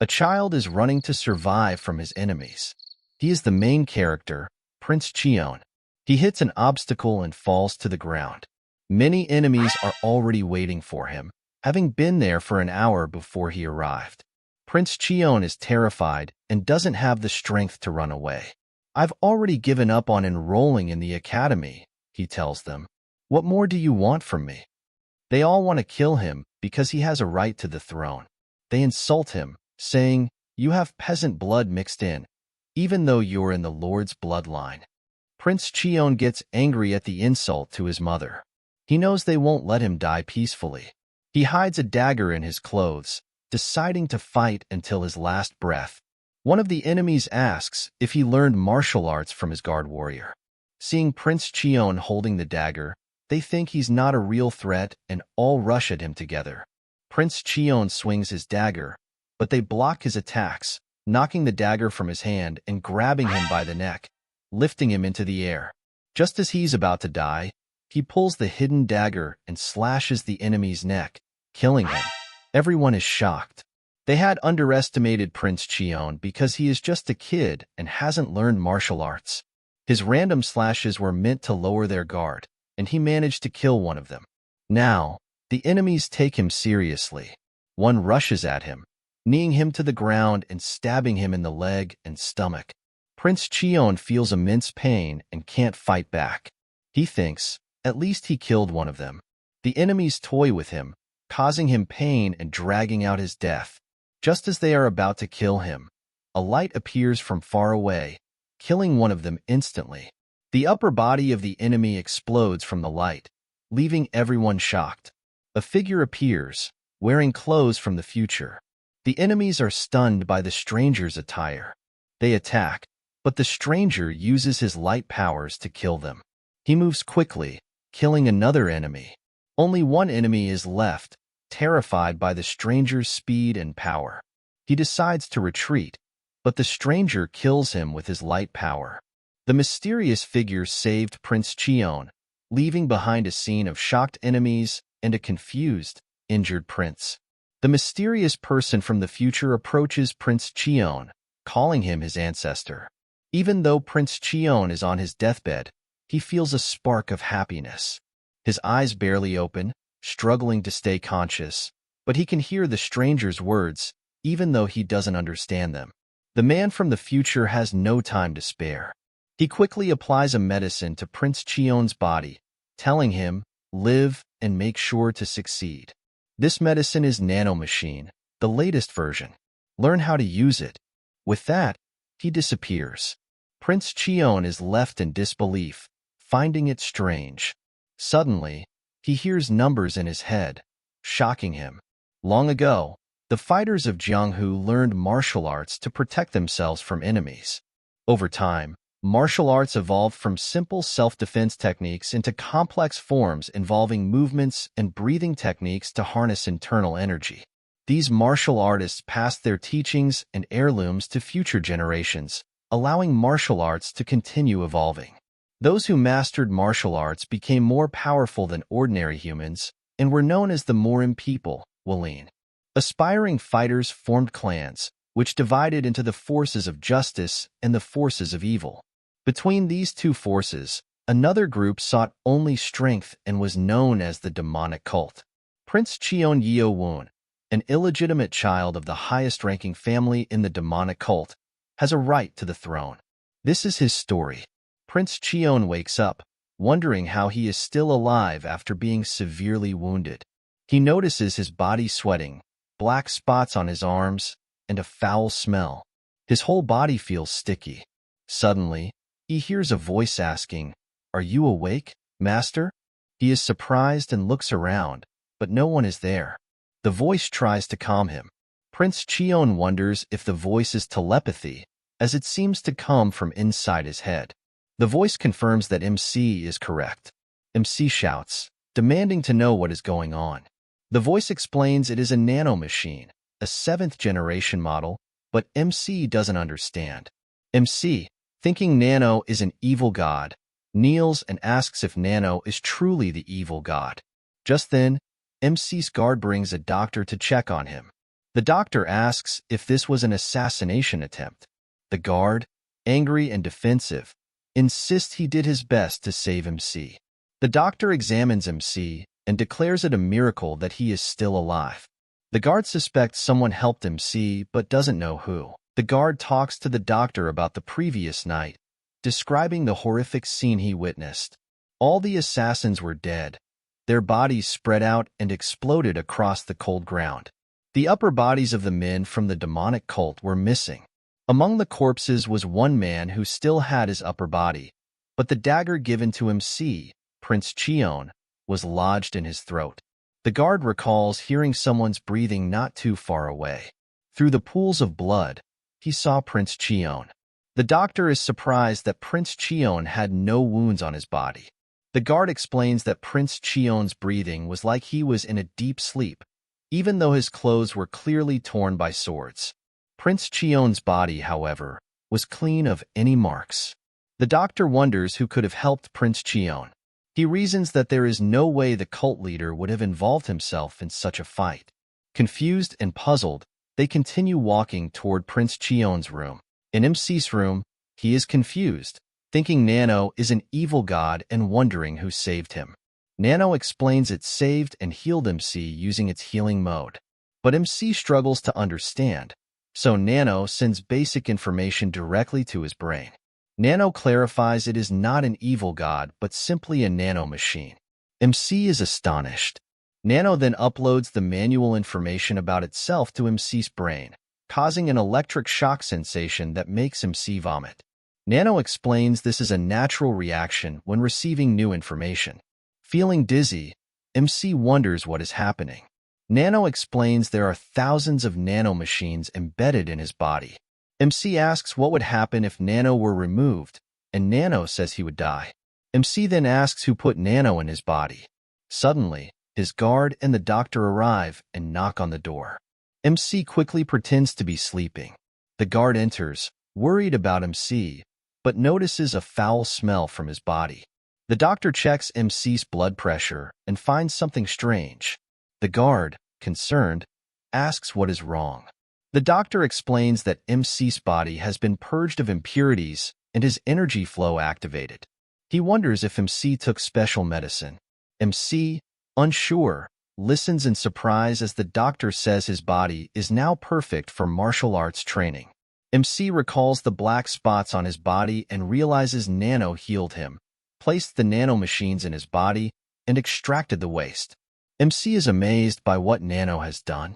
A child is running to survive from his enemies. He is the main character, Prince Cheon. He hits an obstacle and falls to the ground. Many enemies are already waiting for him, having been there for an hour before he arrived. Prince Cheon is terrified and doesn't have the strength to run away. "I've already given up on enrolling in the academy," he tells them. "What more do you want from me?" They all want to kill him because he has a right to the throne. They insult him, saying, "You have peasant blood mixed in, even though you're in the Lord's bloodline." Prince Cheon gets angry at the insult to his mother. He knows they won't let him die peacefully. He hides a dagger in his clothes, deciding to fight until his last breath. One of the enemies asks if he learned martial arts from his guard warrior. Seeing Prince Cheon holding the dagger, they think he's not a real threat and all rush at him together. Prince Cheon swings his dagger, but they block his attacks, knocking the dagger from his hand and grabbing him by the neck, lifting him into the air. Just as he's about to die, he pulls the hidden dagger and slashes the enemy's neck, killing him. Everyone is shocked. They had underestimated Prince Cheon because he is just a kid and hasn't learned martial arts. His random slashes were meant to lower their guard, and he managed to kill one of them. Now, the enemies take him seriously. One rushes at him, kneeing him to the ground and stabbing him in the leg and stomach. Prince Cheon feels immense pain and can't fight back. He thinks, at least he killed one of them. The enemies toy with him, causing him pain and dragging out his death. Just as they are about to kill him, a light appears from far away, killing one of them instantly. The upper body of the enemy explodes from the light, leaving everyone shocked. A figure appears, wearing clothes from the future. The enemies are stunned by the stranger's attire. They attack, but the stranger uses his light powers to kill them. He moves quickly, killing another enemy. Only one enemy is left, terrified by the stranger's speed and power. He decides to retreat, but the stranger kills him with his light power. The mysterious figure saved Prince Cheon, leaving behind a scene of shocked enemies and a confused, injured prince. The mysterious person from the future approaches Prince Cheon, calling him his ancestor. Even though Prince Cheon is on his deathbed, he feels a spark of happiness. His eyes barely open, struggling to stay conscious, but he can hear the stranger's words, even though he doesn't understand them. The man from the future has no time to spare. He quickly applies a medicine to Prince Cheon's body, telling him, "Live and make sure to succeed." This medicine is Nano Machine, the latest version. Learn how to use it. With that, he disappears. Prince Cheon is left in disbelief, finding it strange. Suddenly, he hears numbers in his head, shocking him. Long ago, the fighters of Jianghu learned martial arts to protect themselves from enemies. Over time, martial arts evolved from simple self-defense techniques into complex forms involving movements and breathing techniques to harness internal energy. These martial artists passed their teachings and heirlooms to future generations, allowing martial arts to continue evolving. Those who mastered martial arts became more powerful than ordinary humans and were known as the Morim people, Walin. Aspiring fighters formed clans, which divided into the forces of justice and the forces of evil. Between these two forces, another group sought only strength and was known as the demonic cult. Prince Cheon Yeo-Woon, an illegitimate child of the highest-ranking family in the demonic cult, has a right to the throne. This is his story. Prince Cheon wakes up, wondering how he is still alive after being severely wounded. He notices his body sweating, black spots on his arms, and a foul smell. His whole body feels sticky. Suddenly, he hears a voice asking, "Are you awake, master?" He is surprised and looks around, but no one is there. The voice tries to calm him. Prince Cheon wonders if the voice is telepathy, as it seems to come from inside his head. The voice confirms that MC is correct. MC shouts, demanding to know what is going on. The voice explains it is a nano machine, a 7th-generation model, but MC doesn't understand. MC, thinking Nano is an evil god, kneels and asks if Nano is truly the evil god. Just then, MC's guard brings a doctor to check on him. The doctor asks if this was an assassination attempt. The guard, angry and defensive, insists he did his best to save MC. The doctor examines MC and declares it a miracle that he is still alive. The guard suspects someone helped MC but doesn't know who. The guard talks to the doctor about the previous night, describing the horrific scene he witnessed. All the assassins were dead, their bodies spread out and exploded across the cold ground. The upper bodies of the men from the demonic cult were missing. Among the corpses was one man who still had his upper body, but the dagger given to MC, Prince Cheon, was lodged in his throat. The guard recalls hearing someone's breathing not too far away. Through the pools of blood, he saw Prince Cheon. The doctor is surprised that Prince Cheon had no wounds on his body. The guard explains that Prince Cheon's breathing was like he was in a deep sleep, even though his clothes were clearly torn by swords. Prince Cheon's body, however, was clean of any marks. The doctor wonders who could have helped Prince Cheon. He reasons that there is no way the cult leader would have involved himself in such a fight. Confused and puzzled, they continue walking toward Prince Cheon's room. In MC's room, he is confused, thinking Nano is an evil god and wondering who saved him. Nano explains it saved and healed MC using its healing mode. But MC struggles to understand, so Nano sends basic information directly to his brain. Nano clarifies it is not an evil god but simply a nano machine. MC is astonished. Nano then uploads the manual information about itself to MC's brain, causing an electric shock sensation that makes MC vomit. Nano explains this is a natural reaction when receiving new information. Feeling dizzy, MC wonders what is happening. Nano explains there are thousands of nano machines embedded in his body. MC asks what would happen if Nano were removed, and Nano says he would die. MC then asks who put Nano in his body. Suddenly, his guard and the doctor arrive and knock on the door. MC quickly pretends to be sleeping. The guard enters, worried about MC, but notices a foul smell from his body. The doctor checks MC's blood pressure and finds something strange. The guard, concerned, asks what is wrong. The doctor explains that MC's body has been purged of impurities and his energy flow activated. He wonders if MC took special medicine. MC, unsure, listens in surprise as the doctor says his body is now perfect for martial arts training. MC recalls the black spots on his body and realizes Nano healed him, placed the nano machines in his body, and extracted the waste. MC is amazed by what Nano has done.